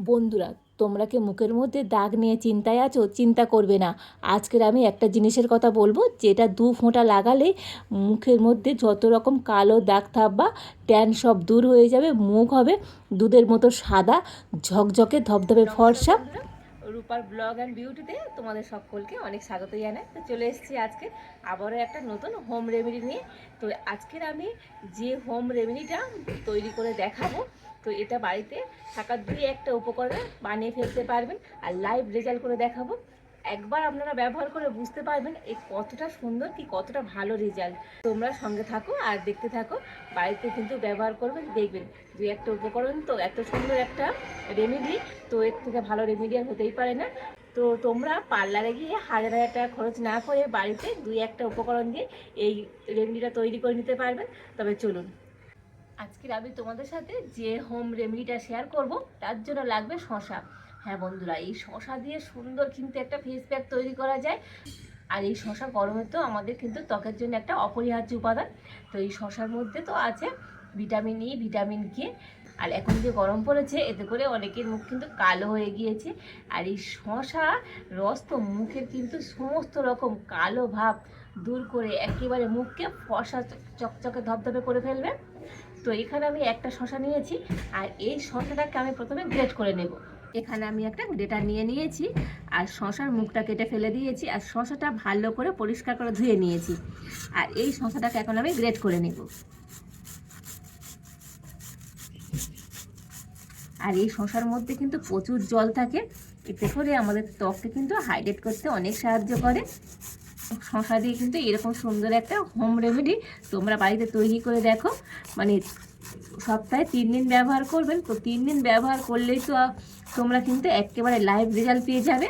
বন্ধুরা, তোমরা কি মুখের মধ্যে দাগ নিয়ে চিন্তায় আছো? চিন্তা করবে না। আজকের আমি একটা জিনিসের কথা বলবো, যেটা 2 ফোঁটা লাগালে মুখের মধ্যে যত রকম কালো দাগ থাকবা ট্যান সব দূর হয়ে যাবে। মুখ হবে দুধের মতো সাদা, ঝকঝকে ধবধবে ফর্সা। রূপার ব্লগ অ্যান্ড বিউটিতে তোমাদের সকলকে অনেক স্বাগত জানাই। তো চলে এসেছি আজকে আবারও একটা নতুন হোম রেমেডি নিয়ে। তো আজকের আমি যে হোম রেমেডিটা তৈরি করে দেখাবো, তো এটা বাড়িতে থাকা একটা উপকরণে বানিয়ে ফেলতে পারবেন আর লাইভ রেজাল্ট করে দেখাবো। একবার আপনারা ব্যবহার করে বুঝতে পারবেন এই কতটা সুন্দর কি কতটা ভালো রেজাল্ট। তোমরা সঙ্গে থাকো আর দেখতে থাকো। বাড়িতে কিন্তু ব্যবহার করবেন, দেখবেন একটা উপকরণ তো এত সুন্দর একটা রেমেডি, তো এর থেকে ভালো রেমেডি আর হতেই পারে না। তো তোমরা পার্লারে গিয়ে হাজার হাজার টাকা খরচ না করে বাড়িতে একটা উপকরণ দিয়ে এই রেমেডিটা তৈরি করে নিতে পারবেন। তবে চলুন, আজকে আমি তোমাদের সাথে যে হোম রেমেডিটা শেয়ার করব তার জন্য লাগবে শসা। হ্যাঁ বন্ধুরা, এই শসা দিয়ে সুন্দর কিন্তু একটা ফেস প্যাক তৈরি করা যায়। আর এই শসা গরমে তো আমাদের কিন্তু ত্বকের জন্য একটা অপরিহার্য উপাদান। তো এই শসার মধ্যে তো আছে ভিটামিন ই, ভিটামিন কে। আর এখন যে গরম পড়েছে এতে করে অনেকের মুখ কিন্তু কালো হয়ে গিয়েছে। আর এই শসা রস তো মুখের কিন্তু সমস্ত রকম কালো ভাব দূর করে একেবারে মুখকে ফর্সা চকচকে ধবধবে করে ফেলবে। তো এখানে আমি একটা শসা নিয়েছি আর এই শসাটাকে আমি প্রথমে গ্রেট করে নেব। এখানে আমি একটা গ্রেটার নিয়ে নিয়েছি আর শসার মুখটা কেটে ফেলে দিয়েছি আর শসাটা ভালো করে পরিষ্কার করে ধুয়ে নিয়েছি। আর এই শসাটাকে এখন আমি গ্রেট করে নেব। আর এই শসার মধ্যে কিন্তু প্রচুর জল থাকে, এতে করে আমাদের ত্বককে কিন্তু হাইড্রেট করতে অনেক সাহায্য করে। শসা দিয়ে কিন্তু এরকম সুন্দর একটা হোম রেমেডি তোমরা বাড়িতে তৈরি করে দেখো। মানে সপ্তাহে 3 দিন ব্যবহার করবেন, তো 3 দিন ব্যবহার করলেই তো তোমরা কিন্তু একেবারে লাইভ রেজাল্ট পেয়ে যাবে।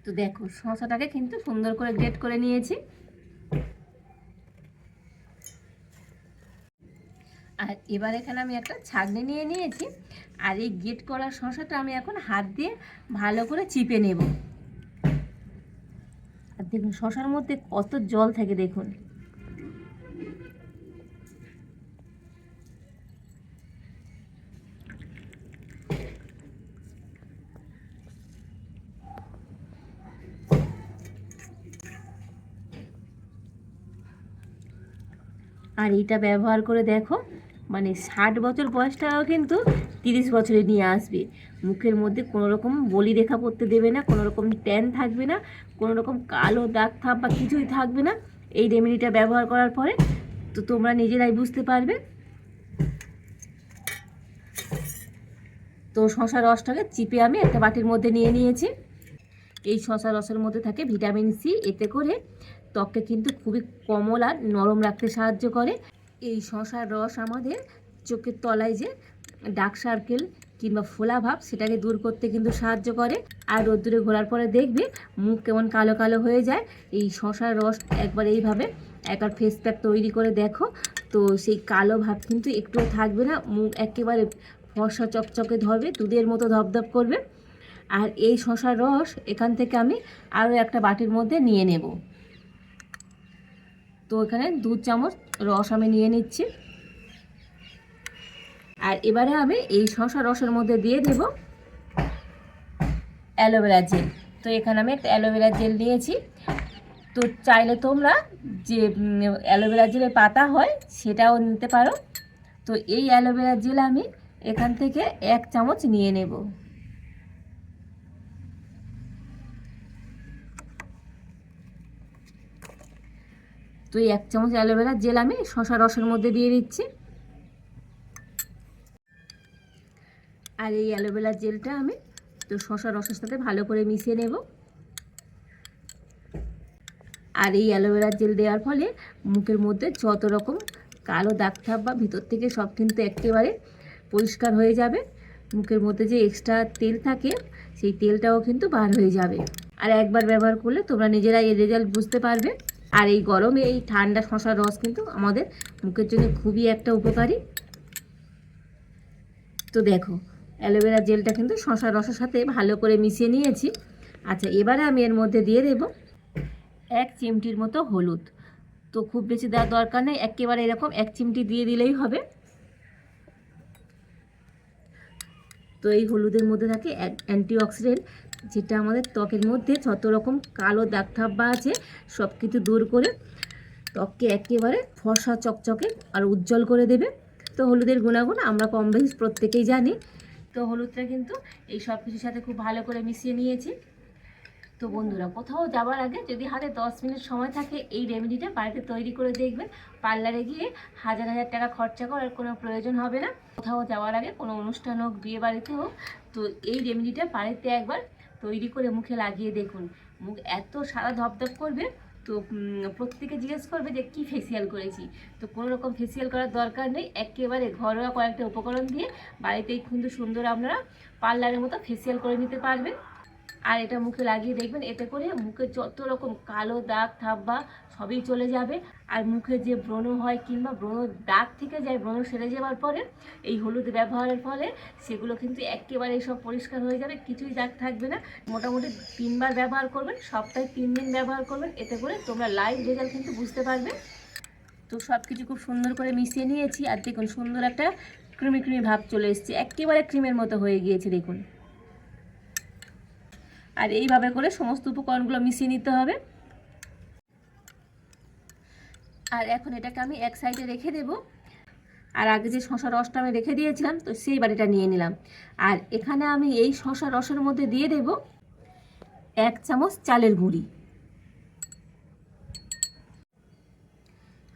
তো দেখো, শসাটাকে কিন্তু সুন্দর করে গ্রেট করে নিয়েছি। আর এবার এখানে আমি একটা ছাঁকনি নিয়ে নিয়েছি আর এই গ্রেট করা শসাটা আমি এখন হাত দিয়ে ভালো করে চিপে নেব। আর দেখুন শসার মধ্যে কত জল থাকে দেখুন। আর এইটা ব্যবহার করে দেখো, মানে 60 বছর বয়সটাও কিন্তু 30 বছরে নিয়ে আসবে। মুখের মধ্যে কোনো রকম বলি রেখা পড়তে দেবে না, কোনো রকম ট্যান থাকবে না, কোনো রকম কালো দাগ থাক বা কিছুই থাকবে না এই রেমেডিটা ব্যবহার করার পরে। তো তোমরা নিজেরাই বুঝতে পারবে। তো শসা রসটাকে চিপে আমি একটা বাটির মধ্যে নিয়ে নিয়েছি। এই শসা রসের মধ্যে থাকে ভিটামিন সি, এতে করে ত্বককে কিন্তু খুবই কোমল আর নরম রাখতে সাহায্য করে। এই শসার রস আমাদের চোখের তলায় যে ডার্ক সার্কেল কিংবা ফোলা ভাব সেটাকে দূর করতে কিন্তু সাহায্য করে। আর রোদ্দুরে ঘোরার পরে দেখবে মুখ কেমন কালো কালো হয়ে যায়। এই শসার রস একবার এইভাবে একবার ফেস প্যাক তৈরি করে দেখো, তো সেই কালো ভাব কিন্তু একটুও থাকবে না, মুখ একেবারে ফর্সা চকচকে ধরবে, দুধের মতো ধপধপ করবে। আর এই শসার রস এখান থেকে আমি আরও একটা বাটির মধ্যে নিয়ে নেব। তো এখানে 2 চামচ রস আমি নিয়ে নিচ্ছি। আর এবারে আমি এই শসা রসের মধ্যে দিয়ে দেব অ্যালোভেরা জেল। তো এখানে আমি একটা অ্যালোভেরা জেল নিয়েছি। তো চাইলে তোমরা যে অ্যালোভেরা জেলের পাতা হয় সেটাও নিতে পারো। তো এই অ্যালোভেরা জেল আমি এখান থেকে 1 চামচ নিয়ে নেব। তো এই 1 চামচ অ্যালোভেরা জেল আমি শসা রসের মধ্যে দিয়ে দিচ্ছি। আর এই অ্যালোভেরা জেলটা আমি তো শসা রসের সাথে ভালো করে মিশিয়ে নেব। আর এই অ্যালোভেরা জেল দেওয়ার ফলে মুখের মধ্যে যত রকম কালো দাগ থাক বা ভিতর থেকে সব কিন্তু একেবারে পরিষ্কার হয়ে যাবে। মুখের মধ্যে যে এক্সট্রা তেল থাকে সেই তেলটাও কিন্তু বার হয়ে যাবে। আর একবার ব্যবহার করলে তোমরা নিজেরাই এর রেজাল্ট বুঝতে পারবে। আর এই গরমে এই ঠান্ডা শসার রস কিন্তু আমাদের মুখের জন্য খুবই একটা উপকারী। তো দেখো, অ্যালোভেরা জেলটা কিন্তু শসার রসের সাথে ভালো করে মিশিয়ে নিয়েছি। আচ্ছা, এবারে আমি এর মধ্যে দিয়ে দেব 1 চিমটির মতো হলুদ। তো খুব বেশি দেওয়ার দরকার নেই, একেবারে এরকম 1 চিমটি দিয়ে দিলেই হবে। তো এই হলুদের মধ্যে থাকে অ্যান্টিঅক্সিডেন্ট, যেটা আমাদের ত্বকের মধ্যে যত রকম কালো দাগ ধব্বা আছে সব কিছু দূর করে ত্বককে একেবারে ফর্সা চকচকে আর উজ্জ্বল করে দেবে। তো হলুদের গুণাগুণ আমরা কম বেশি প্রত্যেকেই জানি। তো হলুদটা কিন্তু এই সব কিছুর সাথে খুব ভালো করে মিশিয়ে নিয়েছি। তো বন্ধুরা, কোথাও যাওয়ার আগে যদি হাতে 10 মিনিট সময় থাকে এই রেমেডিটা বাড়িতে তৈরি করে দেখবেন। পার্লারে গিয়ে হাজার হাজার টাকা খরচা করার কোনো প্রয়োজন হবে না। কোথাও যাওয়ার আগে কোনো অনুষ্ঠান হোক, বিয়ে বাড়িতে হোক, তো এই রেমেডিটা বাড়িতে একবার তৈরি করে মুখে লাগিয়ে দেখুন। মুখ এত সাদা ধপধপ করবে, তো প্রত্যেকে জিজ্ঞেস করবে যে কি ফেসিয়াল করেছি। তো কোনো রকম ফেসিয়াল করার দরকার নেই, একেবারে ঘরোয়া কয়েকটা উপকরণ দিয়ে বাড়িতেই কিন্তু সুন্দর আপনারা পার্লারের মতো ফেসিয়াল করে নিতে পারবেন। আর এটা মুখে লাগিয়ে দেখবেন, এতে করে মুখে যত রকম কালো দাগ ধব্বা সবই চলে যাবে। আর মুখে যে ব্রণ হয় কিংবা ব্রণ দাগ থেকে যায়, ব্রণ সেরে যাওয়ার পরে এই হলুদ ব্যবহারের ফলে সেগুলো কিন্তু একেবারে সব পরিষ্কার হয়ে যাবে, কিছুই দাগ থাকবে না। মোটামুটি 3 বার ব্যবহার করবেন, সপ্তাহে 3 দিন ব্যবহার করবেন, এতে করে তোমরা লাইভ রেজাল্ট কিন্তু বুঝতে পারবে। তো সব কিছু খুব সুন্দর করে মিশিয়ে নিয়েছি, আর দেখুন সুন্দর একটা ক্রিমি ক্রিমি ভাব চলে এসেছে, একেবারে ক্রিমের মতো হয়ে গিয়েছে দেখুন। আর এইভাবে করে সমস্ত উপকরণগুলো মিশিয়ে নিতে হবে। আর এখন এটাকে আমি এক সাইডে রেখে দেব। আর আগে যে শশা রসটা আমি রেখে দিয়েছিলাম, তো সেই বাটিটা নিয়ে নিলাম। আর এখানে আমি এই শশা রসের মধ্যে দিয়ে দেব 1 চামচ চালের গুঁড়ি।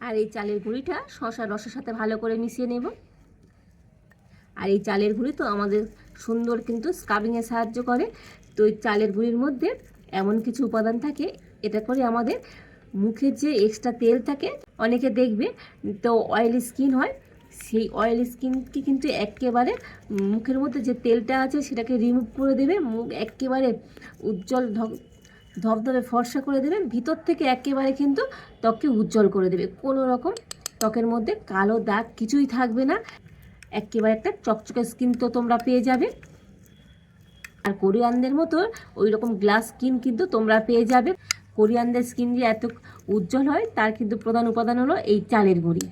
আর এই চালের গুঁড়িটা শশা রসের সাথে ভালো করে মিশিয়ে নেব। আর এই চালের গুঁড়ি তো আমাদের সুন্দর কিন্তু স্ক্রাবিংয়ে সাহায্য করে। তো এই চালের গুঁড়ির মধ্যে এমন কিছু উপাদান থাকে, এটা করে আমাদের মুখের যে এক্সট্রা তেল থাকে, অনেকে দেখবে তো অয়েলি স্কিন হয়, সেই অয়েলি স্কিনকে কিন্তু একেবারে মুখের মধ্যে যে তেলটা আছে সেটাকে রিমুভ করে দেবে। মুখ একেবারে উজ্জ্বল ধবধবে ফর্সা করে দেবে, ভিতর থেকে একেবারে কিন্তু ত্বককে উজ্জ্বল করে দেবে। কোনো রকম ত্বকের মধ্যে কালো দাগ কিছুই থাকবে না, একেবারে একটা চকচকে স্কিন তো তোমরা পেয়ে যাবে। আর কোরিয়ানদের মতো ওই রকম গ্লাস স্কিন কিন্তু তোমরা পেয়ে যাবে। কোরিয়ানদের স্কিন যে এত উজ্জ্বল হয় তার কিন্তু প্রধান উপাদান হলো এই চালের গুঁড়ি।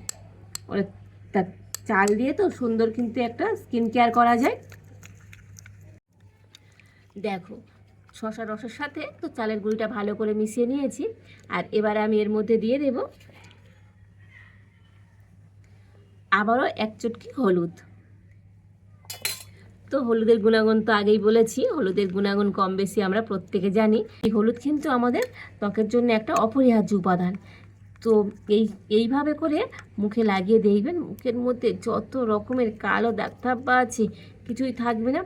তার চাল দিয়ে তো সুন্দর কিন্তু একটা স্কিন কেয়ার করা যায়। দেখো শশা রসের সাথে তো চালের গুঁড়িটা ভালো করে মিশিয়ে নিয়েছি। আর এবারে আমি এর মধ্যে দিয়ে দেব আবারও 1 চুটকি হলুদ। তো হলুদের গুণাগুণ তো আগেই বলেছি, হলুদের গুণাগুণ কম বেশি আমরা প্রত্যেকে জানি। এই হলুদ কিন্তু আমাদের ত্বকের জন্য একটা অপরিহার্য উপাদান। তো এইভাবে করে মুখে লাগিয়ে দেখবেন, মুখের মধ্যে যত রকমের কালো দাগ ধব্বা আছে কিছুই থাকবে না।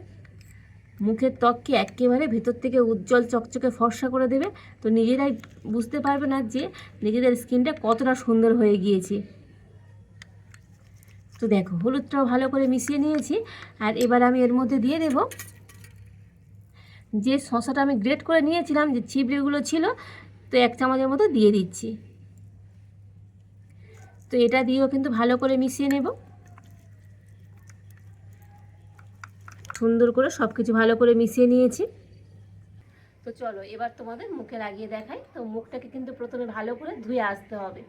মুখের ত্বককে একেবারে ভেতর থেকে উজ্জ্বল চকচকে ফর্সা করে দেবে। তো নিজেরাই বুঝতে পারবে না যে নিজেদের স্কিনটা কতটা সুন্দর হয়ে গিয়েছে। তো দেখো হলুদটাও ভালো করে মিশিয়ে নিয়েছি। আর এবার আমি এর মধ্যে দিয়ে দেব যে শসাটা আমি গ্রেট করে নিয়েছিলাম, যে ছিবড়েগুলো ছিল, তো 1 চামচের মতো দিয়ে দিচ্ছি। তো এটা দিয়েও কিন্তু ভালো করে মিশিয়ে নেব। সুন্দর করে সব কিছু ভালো করে মিশিয়ে নিয়েছি। তো চলো এবার তোমাদের মুখে লাগিয়ে দেখাই। তো মুখটাকে কিন্তু প্রথমে ভালো করে ধুয়ে আসতে হবে।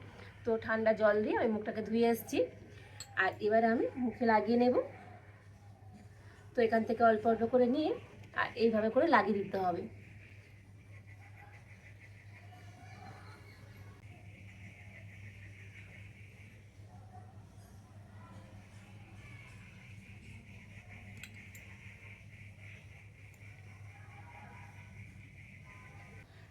তো ঠান্ডা জল দিয়ে আমি মুখটাকে ধুয়ে এসেছি। আর এবার আমি মুখে লাগিয়ে নেব। তো এখান থেকে অল্প অল্প করে নিয়ে আর এইভাবে করে লাগিয়ে দিতে হবে।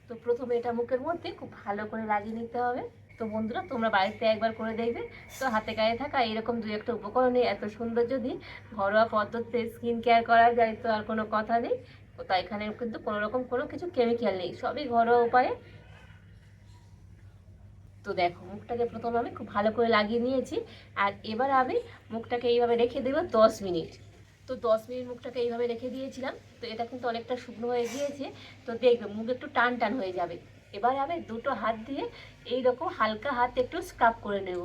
তো প্রথমে এটা মুখের মধ্যে খুব ভালো করে লাগিয়ে নিতে হবে। তো বন্ধুরা, তোমরা বাড়িতে একবার করে দেখবে। তো হাতে গায়ে থাকা এরকম 2-1টা উপকরণে এত সুন্দর যদি ঘরোয়া পদ্ধতিতে স্কিন কেয়ার করা যায়, তো আর কোনো কথা নেই। তো এখানে কিন্তু কোনো রকম কোনো কিছু কেমিক্যাল নেই, সবই ঘরোয়া উপায়ে। তো দেখো মুখটাকে প্রথমে আমি খুব ভালো করে লাগিয়ে নিয়েছি। আর এবার আমি মুখটাকে এইভাবে রেখে দেবো 10 মিনিট। তো 10 মিনিট মুখটাকে এইভাবে রেখে দিয়েছিলাম। তো এটা কিন্তু অনেকটা শুকনো হয়ে গিয়েছে। তো দেখবে মুখ একটু টান টান হয়ে যাবে। এবার আমি 2টো হাত দিয়ে এইরকম হালকা হাত একটু স্ক্রাব করে নেব।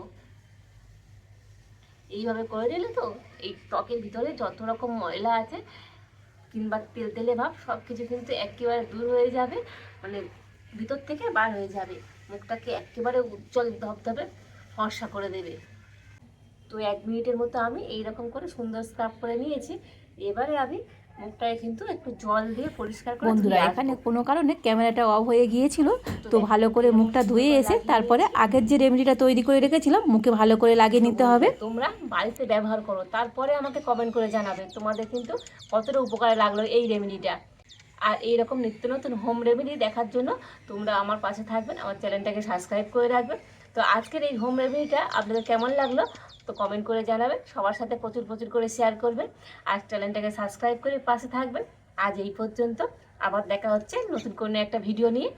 এইভাবে করে নিলে তো এই ত্বকের ভিতরে যত রকম ময়লা আছে কিংবা তেলতেলে ভাব সব কিছু কিন্তু একেবারে দূর হয়ে যাবে, মানে ভিতর থেকে বার হয়ে যাবে। মুখটাকে একেবারে উজ্জ্বল ধবধবে ফর্সা করে দেবে। তো 1 মিনিটের মতো আমি এইরকম করে সুন্দর স্ক্রাব করে নিয়েছি। এবারে আমি মুখটাকে কিন্তু একটু জল দিয়ে পরিষ্কার করে বন্ধুরা, এখানে কোনো কারণে ক্যামেরাটা অফ হয়ে গিয়েছিল, তো ভালো করে মুখটা ধুয়ে এসে তারপরে আগের যে রেমেডিটা তৈরি করে রেখেছিলাম মুখে ভালো করে লাগিয়ে নিতে হবে। তোমরা বাড়িতে ব্যবহার করো, তারপরে আমাকে কমেন্ট করে জানাবে তোমাদের কিন্তু কতটা উপকারে লাগলো এই রেমেডিটা। আর এইরকম নিত্য নতুন হোম রেমেডি দেখার জন্য তোমরা আমার পাশে থাকবেন, আমার চ্যানেলটাকে সাবস্ক্রাইব করে রাখবেন। তো আজকের এই হোম রেমেডিটা আপনাদের কেমন লাগলো তো কমেন্ট করে জানাবেন, সবার সাথে প্রচুর প্রচুর করে শেয়ার করবেন, আর চ্যানেলটাকে সাবস্ক্রাইব করে পাশে থাকবেন। আজ এই পর্যন্ত, আবার দেখা হচ্ছে নতুন কোনো একটা ভিডিও নিয়ে।